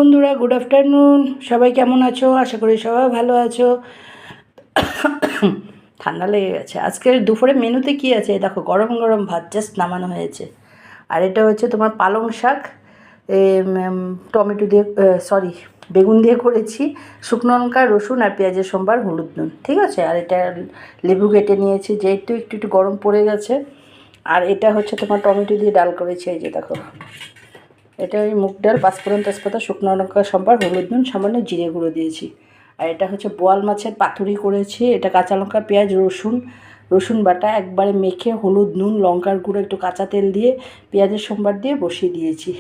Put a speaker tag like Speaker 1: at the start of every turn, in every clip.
Speaker 1: বন্ধুরা good afternoon, সবাই কেমন আছো? আশা করি সবাই ভালো আছো। ঠান্ডা লেগে গেছে। আজকের দুপুরে মেনুতে কি আছে দেখো, গরম গরম ভাত জাস্ট নামানো হয়েছে। আর এটা হচ্ছে তোমার পালং শাক, টমেটো দিয়ে বেগুন দিয়ে করেছি, শুকনো লঙ্কা রসুন আর পেঁয়াজের সম্বার হলুদ নুন, ঠিক আছে। আর এটা লেবু কেটে নিয়েছি যেহেতু একটু একটু গরম পড়ে গেছে। আর এটা হচ্ছে তোমার টমেটো দিয়ে ডাল করেছি, এই যে দেখো। এটা ওই মুগ ডাল, পাঁচফোড়ন তেজপাতা, শুকনো লঙ্কা সম্বার হলুদ নুন সামান্য জিরে গুঁড়ো দিয়েছি। আর এটা হচ্ছে বোয়াল মাছের পাতুরি করেছি। এটা কাঁচা লঙ্কা পেঁয়াজ রসুন বাটা একবারে মেখে হলুদ নুন লঙ্কার গুঁড়ো একটু কাঁচা তেল দিয়ে পেঁয়াজের সম্বার দিয়ে বসিয়ে দিয়েছি।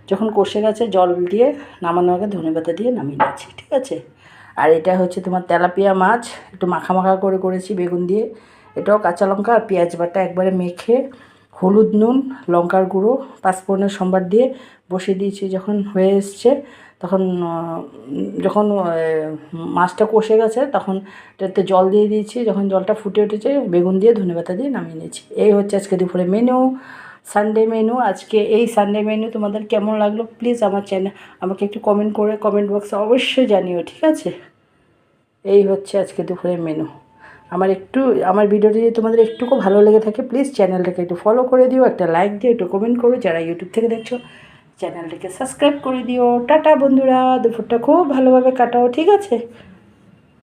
Speaker 1: যখন কষে গেছে জল দিয়ে নামানোর আগে ধনেপাতা দিয়ে নামিয়ে নিয়েছি, ঠিক আছে। আর এটা হচ্ছে তোমার তেলাপিয়া মাছ, একটু মাখা মাখা করে করেছি বেগুন দিয়ে। এটাও কাঁচা লঙ্কা আর পেঁয়াজ বাটা একবারে মেখে হলুদ নুন লঙ্কার গুঁড়ো পাঁচফোড়নের সম্বার দিয়ে বসিয়ে দিয়েছি। যখন হয়ে এসছে যখন মাছটা কষে গেছে তখন এটাতে জল দিয়ে দিয়েছি। যখন জলটা ফুটে উঠেছে বেগুন দিয়ে ধনেপাতা দিয়ে নামিয়ে নিয়েছি। এই হচ্ছে আজকে দুপুরে মেনু, সানডে মেনু। আজকে এই সানডে মেনু তোমাদের কেমন লাগলো প্লিজ আমার আমাকে একটু কমেন্ট বক্সে অবশ্যই জানিও, ঠিক আছে। এই হচ্ছে আজকে দুপুরের মেনু। আমার ভিডিওটি যদি তোমাদের একটুকু ভালো লেগে থাকে প্লিজ চ্যানেলটাকে একটু ফলো করে দিও, একটা লাইক দিও, একটু কমেন্ট করো। যারা ইউটিউব থেকে দেখছো চ্যানেলটাকে সাবস্ক্রাইব করে দিও। টাটা বন্ধুরা, দুপুরটা খুব ভালোভাবে কাটাও, ঠিক আছে।